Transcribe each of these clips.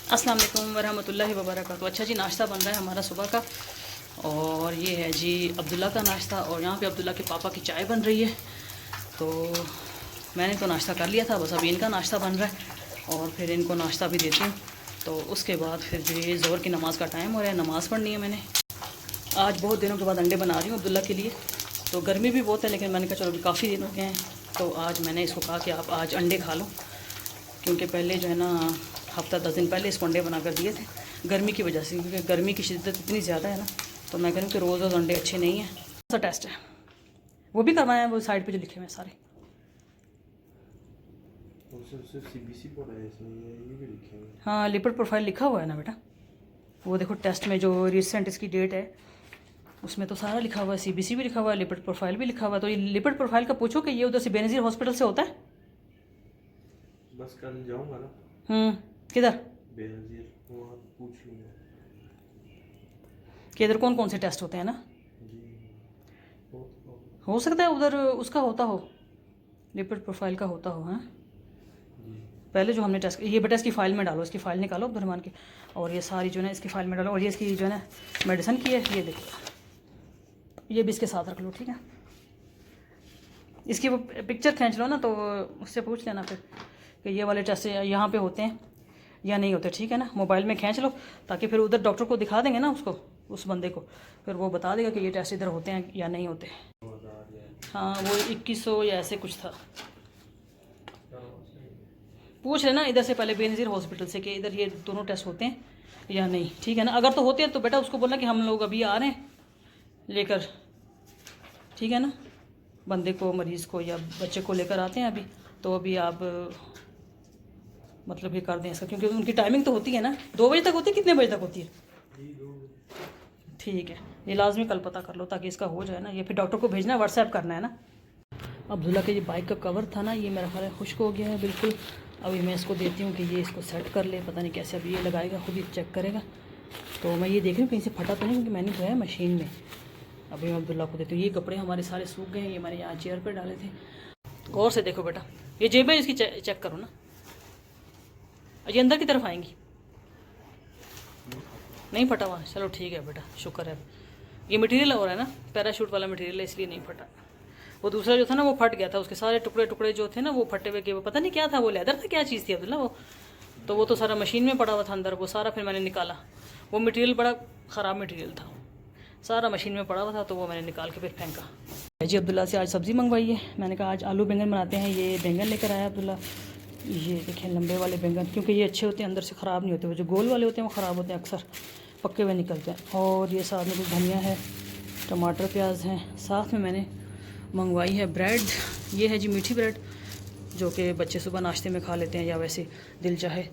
अस्सलाम वालेकुम वरहमतुल्लाहि वबरकातुहू। अच्छा जी, नाश्ता बन रहा है हमारा सुबह का। और ये है जी अब्दुल्ला का नाश्ता, और यहाँ पे अब्दुल्ला के पापा की चाय बन रही है। तो मैंने तो नाश्ता कर लिया था, बस अभी इनका नाश्ता बन रहा है और फिर इनको नाश्ता भी देती हूँ। तो उसके बाद फिर जो ये ज़ोहर की नमाज़ का टाइम हो रहा है, नमाज़ पढ़नी है मैंने। आज बहुत दिनों के बाद अंडे बना रही हूँ अब्दुल्ला के लिए। तो गर्मी भी बहुत है, लेकिन मैंने कहा चलो अभी काफ़ी दिन हो गए हैं, तो आज मैंने इसको कहा कि आप आज अंडे खा लो, क्योंकि पहले जो है ना हफ़्ता 10 दिन पहले इसको अंडे बना कर दिए थे गर्मी की वजह से, क्योंकि गर्मी की शिद्दत इतनी ज़्यादा है ना। तो मैं कह रही हूँ कि रोज़ रोज़ अंडे अच्छे नहीं हैं। सा टेस्ट है वो भी करवाया है, वो साइड पे जो लिखे हुए हैं सारे। सिर्फ सीबीसी पढ़ा है इसमें, ये भी लिखे हुए हैं। हाँ, लिपिड प्रोफाइल लिखा हुआ है ना बेटा, वो देखो टेस्ट में जो रिसेंट इसकी डेट है उसमें तो सारा लिखा हुआ है, सीबीसी भी लिखा हुआ है, लिपिड प्रोफाइल भी लिखा हुआ है। तो ये लिपिड प्रोफाइल का पूछो कि ये उधर से बेनज़ीर हॉस्पिटल से होता है। बस कल जाऊंगा ना किधर बेनज़ीर, वहाँ पूछ लूँगा कि इधर कौन कौन से टेस्ट होते हैं ना। जी। हो सकता है उधर उसका होता हो, लिपिड प्रोफाइल का होता हो। हाँ, जी। पहले जो हमने टेस्ट, ये बेटा इसकी फ़ाइल में डालो, इसकी फ़ाइल निकालो अब्दुलरहमान की, और ये सारी जो है ना इसकी फ़ाइल में डालो। और ये इसकी जो है ना मेडिसिन की है, ये देखो, ये भी इसके साथ रख लो, ठीक है। इसकी वो पिक्चर खींच लो ना, तो उससे पूछ लेना फिर कि ये वाले टेस्ट यहाँ पे होते हैं या नहीं होते, ठीक है ना। मोबाइल में खींच लो, ताकि फिर उधर डॉक्टर को दिखा देंगे ना उसको, उस बंदे को, फिर वो बता देगा कि ये टेस्ट इधर होते हैं या नहीं होते। हाँ, वो 2100 या ऐसे कुछ था। पूछ लेना इधर से पहले बेनज़ीर हॉस्पिटल से कि इधर ये दोनों टेस्ट होते हैं या नहीं, ठीक है ना। अगर तो होते हैं तो बेटा उसको बोलना कि हम लोग अभी आ रहे हैं लेकर, ठीक है ना, बंदे को, मरीज़ को या बच्चे को लेकर आते हैं अभी, तो अभी आप मतलब ये कर दें इसका, क्योंकि उनकी टाइमिंग तो होती है ना, 2 बजे तक होती है, कितने बजे तक होती है? ठीक है, ये लाजमी कल पता कर लो ताकि इसका हो जाए ना। ये फिर डॉक्टर को भेजना, व्हाट्सएप करना है ना। अब्दुल्ला के ये बाइक का कवर था ना, ये मेरा ख्याल है खुश्क हो गया है बिल्कुल। अभी मैं इसको देती हूँ कि ये इसको सेट कर ले, पता नहीं कैसे। अभी ये लगाएगा, खुद ही चेक करेगा। तो मैं ये देख रही हूँ कहीं से फटा तो नहीं, क्योंकि मैंने जो है मशीन में। अभी मैं अब्दुल्ला को देती हूँ। ये कपड़े हमारे सारे सूख गए हैं, ये मैंने यहाँ चेयर पर डाले थे। गौर से देखो बेटा, ये जेबें इसकी चेक करो ना, ये अंदर की तरफ आएंगी, नहीं फटा हुआ, चलो ठीक है बेटा, शुक्र है। ये मटेरियल हो रहा है ना, पैराशूट वाला मटेरियल है, इसलिए नहीं फटा। वो दूसरा जो था ना वो फट गया था, उसके सारे टुकड़े टुकड़े जो थे ना वो फटे हुए, वो पता नहीं क्या था, वो लेदर था, क्या चीज़ थी अब्दुल्ला वो। तो वो तो सारा मशीन में पड़ा हुआ था अंदर, वो सारा फिर मैंने निकाला। वो मटेरियल बड़ा ख़राब मटेरियल था, सारा मशीन में पड़ा हुआ था, तो वो मैंने निकाल के फिर फेंका। जी अब्दुल्ला से आज सब्ज़ी मंगवाई है, मैंने कहा आज आलू बैंगन बनाते हैं। ये बैंगन लेकर आया अब्दुल्ला, ये देखें लंबे वाले बैंगन, क्योंकि ये अच्छे होते हैं, अंदर से ख़राब नहीं होते। वो जो गोल वाले होते हैं वो ख़राब होते हैं, अक्सर पक्के हुए निकलते हैं। और ये साथ में कुछ धनिया है, टमाटर प्याज हैं। साथ में मैंने मंगवाई है ब्रेड, ये है जी मीठी ब्रेड, जो कि बच्चे सुबह नाश्ते में खा लेते हैं या वैसे दिल चाहे।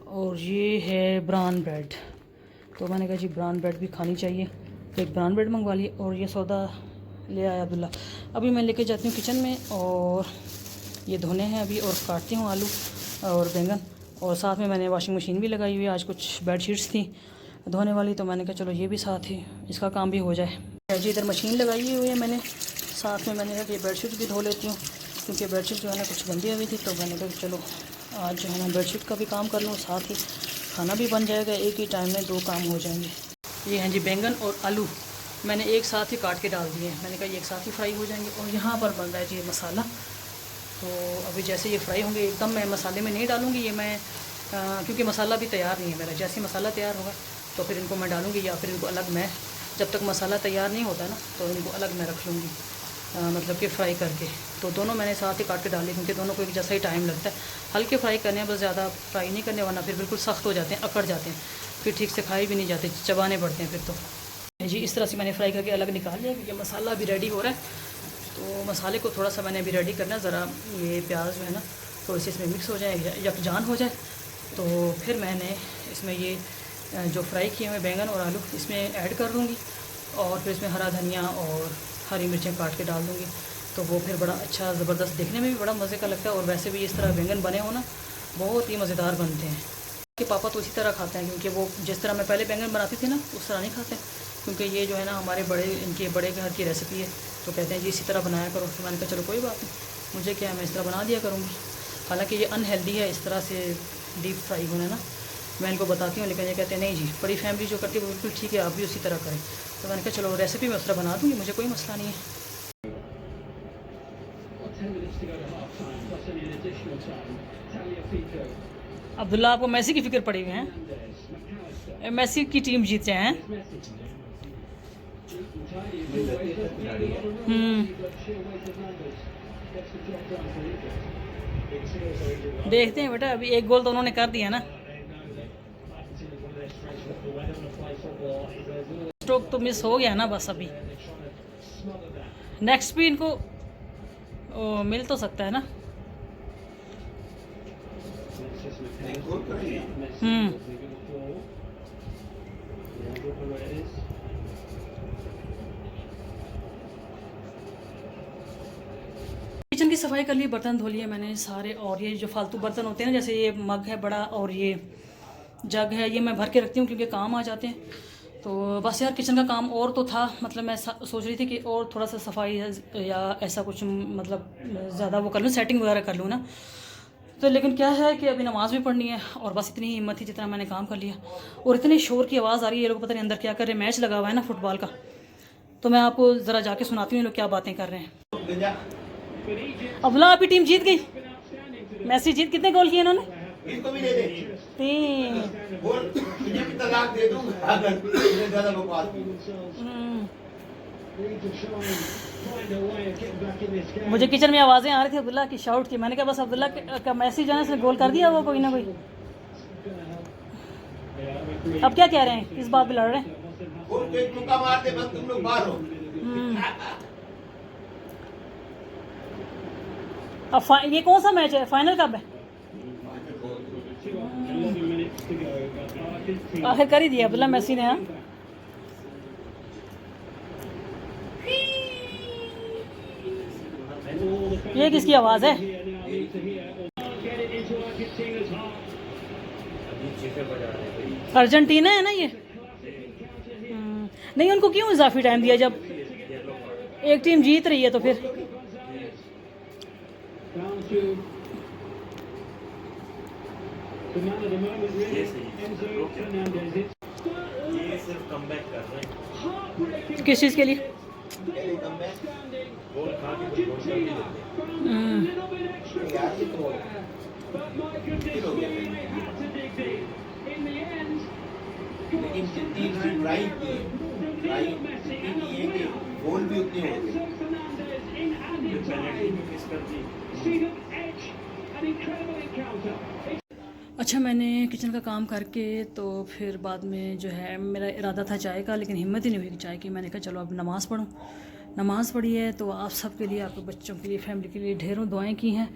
और ये है ब्राउन ब्रेड, तो मैंने कहा जी ब्राउन ब्रेड भी खानी चाहिए, तो एक ब्राउन ब्रेड मंगवा ली। और ये सौदा ले आया अब्दुल्ला। अभी मैं लेके जाती हूँ किचन में, और ये धोने हैं अभी, और काटती हूँ आलू और बैंगन। और साथ में मैंने वॉशिंग मशीन भी लगाई हुई है, आज कुछ बेडशीट्स थी धोने वाली, तो मैंने कहा चलो ये भी साथ ही इसका काम भी हो जाए। जी इधर मशीन लगाई हुई है मैंने, साथ में मैंने कहा कि बेडशीट भी धो लेती हूँ, क्योंकि बेडशीट जो है ना कुछ गंदी हुई थी। तो मैंने कहा चलो आज जो है ना बेडशीट का भी काम कर लूँ, साथ ही खाना भी बन जाएगा, एक ही टाइम में 2 काम हो जाएंगे। ये हैं जी बैंगन और आलू, मैंने एक साथ ही काट के डाल दिए, मैंने कहा ये एक साथ ही फ्राई हो जाएंगे। और यहाँ पर बन रहा है जी मसाला, तो अभी जैसे ये फ्राई होंगे एकदम मैं मसाले में नहीं डालूँगी, ये मैं क्योंकि मसाला भी तैयार नहीं है मेरा। जैसे मसाला तैयार होगा तो फिर इनको मैं डालूँगी, या फिर इनको अलग मैं, जब तक मसाला तैयार नहीं होता ना तो इनको अलग मैं रख लूँगी, मतलब कि फ़्राई करके। तो दोनों मैंने साथ ही काट के डाले, क्योंकि दोनों को एक जैसा ही टाइम लगता है। हल्के फ्राई करने हैं बस, ज़्यादा फ्राई नहीं करने, वरना फिर बिल्कुल सख्त हो जाते हैं, अकड़ जाते हैं, फिर ठीक से खाए भी नहीं जाते, चबाने पड़ते हैं फिर तो। जी इस तरह से मैंने फ्राई करके अलग निकाल लिया, क्योंकि मसाला अभी रेडी हो रहा है। तो मसाले को थोड़ा सा मैंने अभी रेडी करना है, ज़रा ये प्याज जो है ना थोड़ी सी इसमें मिक्स हो जाए, यकजान हो जाए, तो फिर मैंने इसमें ये जो फ्राई किए हुए बैंगन और आलू इसमें ऐड कर दूँगी, और फिर इसमें हरा धनिया और हरी मिर्चें काट के डाल दूँगी। तो वो फिर बड़ा अच्छा ज़बरदस्त, देखने में भी बड़ा मज़े का लगता है, और वैसे भी इस तरह बैंगन बने हो ना बहुत ही मज़ेदार बनते हैं। कि पापा तो इसी तरह खाते हैं, क्योंकि वो जिस तरह मैं पहले बैंगन बनाती थी ना उस तरह नहीं खाते, क्योंकि ये जो है ना हमारे बड़े, इनके बड़े घर की रेसिपी है, तो कहते हैं जी इसी तरह बनाया करो। तो मैंने कहा चलो कोई बात नहीं, मुझे क्या है, मैं इस तरह बना दिया करूँगी। हालांकि ये अनहेल्दी है इस तरह से डीप फ्राई होना ना, मैं इनको बताती हूँ, लेकिन ये कहते हैं नहीं जी, बड़ी फैमिली जो करती है वो बिल्कुल ठीक है, आप भी उसी तरह करें। तो मैंने कहा चलो रेसिपी मैं उस तरह बना दूँगी, मुझे कोई मसला नहीं है। अब्दुल्ला, आपको मैसी की फ़िक्र पड़ी हुई है? मैसी की टीम जीत जाए हैं। देखते हैं बेटा, अभी एक गोल तो उन्होंने कर दिया ना। स्ट्रोक तो मिस हो गया ना बस। अभी नेक्स्ट भी इनको मिल तो सकता है ना। किचन की सफाई कर ली, बर्तन धो लिए मैंने सारे, और ये जो फालतू बर्तन होते हैं ना, जैसे ये मग है बड़ा और ये जग है, ये मैं भर के रखती हूँ क्योंकि काम आ जाते हैं। तो बस यार किचन का काम और तो था, मतलब मैं सोच रही थी कि और थोड़ा सा सफाई या ऐसा कुछ, मतलब ज़्यादा वो कर लूँ, सेटिंग वगैरह कर लूँ ना। तो लेकिन क्या है कि अभी नमाज़ भी पढ़नी है, और बस इतनी हिम्मत थी जितना मैंने काम कर लिया। और इतनी शोर की आवाज़ आ रही है, ये लोग पता नहीं अंदर क्या कर रहे हैं, मैच लगा हुआ है ना फुटबॉल का। तो मैं आपको ज़रा जाके सुनाती हूँ ये लोग क्या बातें कर रहे हैं। अब्दुल्ला, आपकी टीम जीत गई, मैसी जीत। कितने गोल किए इन्होंने? इसको भी दे दे 3। बोल तुझे भी तलाक दे दूंगा अगर तुझे ज्यादा बकवास की। मुझे किचन में आवाज़ें आ रही थी अब्दुल्ला की, शाउट की। मैंने कहा बस अब्दुल्ला का मैसी जो है उसने गोल कर दिया वो कोई ना कोई। अब क्या कह रहे हैं, किस बात पे लड़ रहे हैं? बोल कोई तुक्का मार दे, बस तुम लोग बाहर हो। अब ये कौन सा मैच है, फाइनल कब है? आखिर कर ही दिया अब्दुल्ला मैसी ने। हाँ, ये किसकी आवाज़ है? अर्जेंटीना है ना ये। नहीं, उनको क्यों इजाफी टाइम दिया जब एक टीम जीत रही है? तो फिर ये सिर्फ कमबैक कर रहे हैं। किस चीज़ के लिए? गोल खा के कुछ गोल कर भी देते यार ये तो मुश्किल हो गया लेकिन जितनी इन्होंने ट्राई की है कि गोल भी उतने हो गए। पेनल्टी मिस कर दी। अच्छा, मैंने किचन का काम करके तो फिर बाद में जो है मेरा इरादा था चाय का, लेकिन हिम्मत ही नहीं हुई कि चाय की। मैंने कहा चलो अब नमाज़ पढ़ूँ। नमाज़ पढ़ी है तो आप सब के लिए, आपके बच्चों के लिए, फैमिली के लिए ढेरों दुआएं की हैं।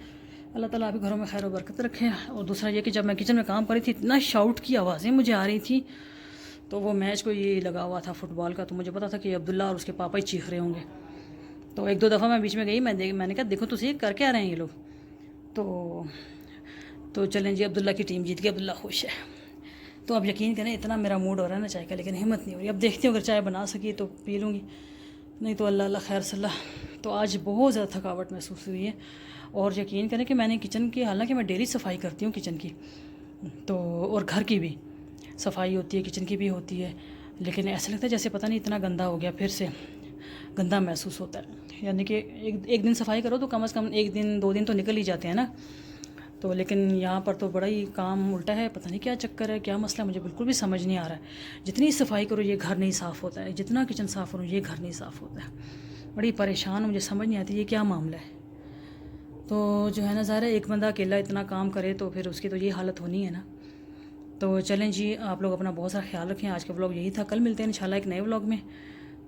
अल्लाह ताला आपके घरों में खैर और बरकत रखे। और दूसरा ये कि जब मैं किचन में काम कर रही थी, इतना शाउट की आवाज़ें मुझे आ रही थी। तो वो मैच को ये लगा हुआ था फुटबॉल का, तो मुझे पता था कि अब्दुल्ला और उसके पापा ही चीख रहे होंगे। तो एक दो दफ़ा मैं बीच में गई, मैंने कहा देखो तो सही कर क्या रहे हैं ये लोग। तो चलें जी, अब्दुल्ला की टीम जीत गई, अब्दुल्ला खुश है। तो अब यकीन करें इतना मेरा मूड हो रहा है ना चाय का, लेकिन हिम्मत नहीं हो रही। अब देखती हूँ, अगर चाय बना सकी तो पी लूँगी, नहीं तो अल्लाह अल्लाह खैर सल्ला। तो आज बहुत ज़्यादा थकावट महसूस हुई है। और यकीन करें कि मैंने किचन की, हालांकि मैं डेली सफाई करती हूँ किचन की, तो और घर की भी सफाई होती है, किचन की भी होती है, लेकिन ऐसा लगता है जैसे पता नहीं इतना गंदा हो गया, फिर से गंदा महसूस होता है। यानी कि एक दिन सफाई करो तो कम से कम 1 दिन 2 दिन तो निकल ही जाते हैं ना। तो लेकिन यहाँ पर तो बड़ा ही काम उल्टा है, पता नहीं क्या चक्कर है, क्या मसला है, मुझे बिल्कुल भी समझ नहीं आ रहा है। जितनी सफाई करो ये घर नहीं साफ़ होता है, जितना किचन साफ़ करो ये घर नहीं साफ़ होता है। बड़ी परेशान, मुझे समझ नहीं आती ये क्या मामला है। तो जो है ना, ज़ाहिर है एक बंदा अकेला इतना काम करे तो फिर उसकी तो ये हालत होनी है ना। तो चलें जी, आप लोग अपना बहुत सारा ख्याल रखें। आज का व्लॉग यही था, कल मिलते हैं इंशाल्लाह एक नए व्लॉग में।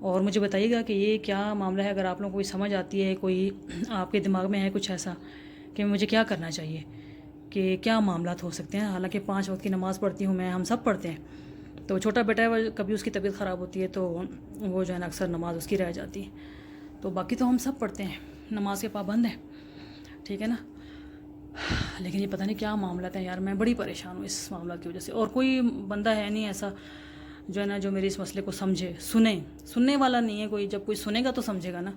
और मुझे बताइएगा कि ये क्या मामला है, अगर आप लोगों को कोई समझ आती है, कोई आपके दिमाग में है कुछ ऐसा कि मुझे क्या करना चाहिए, कि क्या मामला हो सकते हैं। हालांकि 5 वक्त की नमाज़ पढ़ती हूँ मैं, हम सब पढ़ते हैं। तो छोटा बेटा है, कभी उसकी तबीयत ख़राब होती है तो वो जो है ना अक्सर नमाज उसकी रह जाती है। तो बाकी तो हम सब पढ़ते हैं, नमाज के पाबंद हैं, ठीक है ना। लेकिन ये पता नहीं क्या मामला था यार, मैं बड़ी परेशान हूँ इस मामला की वजह से। और कोई बंदा है नहीं ऐसा जो है ना जो मेरे इस मसले को समझे, सुनने वाला नहीं है कोई। जब कोई सुनेगा तो समझेगा ना,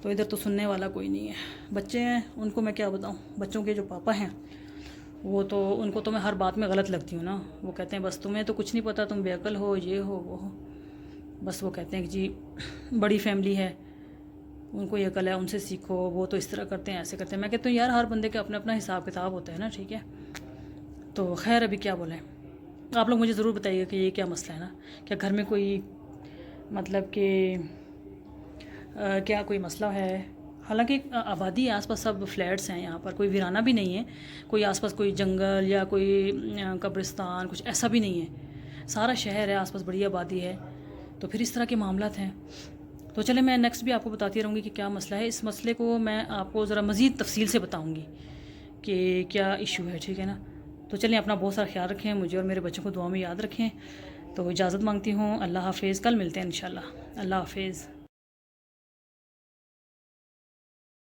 तो इधर तो सुनने वाला कोई नहीं है। बच्चे हैं, उनको मैं क्या बताऊँ, बच्चों के जो पापा हैं वो तो उनको तो मैं हर बात में गलत लगती हूँ ना। वो कहते हैं बस तुम्हें तो कुछ नहीं पता, तुम बेअक्ल हो, ये हो वो हो। बस वो कहते हैं कि जी बड़ी फैमिली है, उनको ये अकल है, उनसे सीखो, वो तो इस तरह करते हैं, ऐसे करते हैं। मैं कहती हूँ यार हर बंदे का अपना अपना हिसाब किताब होता है ना, ठीक है। तो खैर अभी क्या बोलें, आप लोग मुझे ज़रूर बताइएगा कि ये क्या मसला है ना, क्या घर में कोई मतलब कि क्या कोई मसला है। हालांकि आबादी है, आसपास सब फ्लैट्स हैं, यहाँ पर कोई वीराना भी नहीं है, कोई आसपास कोई जंगल या कोई कब्रिस्तान कुछ ऐसा भी नहीं है, सारा शहर है, आसपास बड़ी आबादी है। तो फिर इस तरह के मामलात हैं। तो चले मैं नेक्स्ट भी आपको बताती रहूँगी कि क्या मसला है। इस मसले को मैं आपको ज़रा मज़ीद तफसील से बताऊँगी कि क्या इशू है, ठीक है ना। तो चलें, अपना बहुत सारा ख्याल रखें, मुझे और मेरे बच्चों को दुआ में याद रखें। तो इजाज़त मांगती हूँ, अल्लाह हाफिज़, कल मिलते हैं इंशाल्लाह, अल्लाह हाफिज़।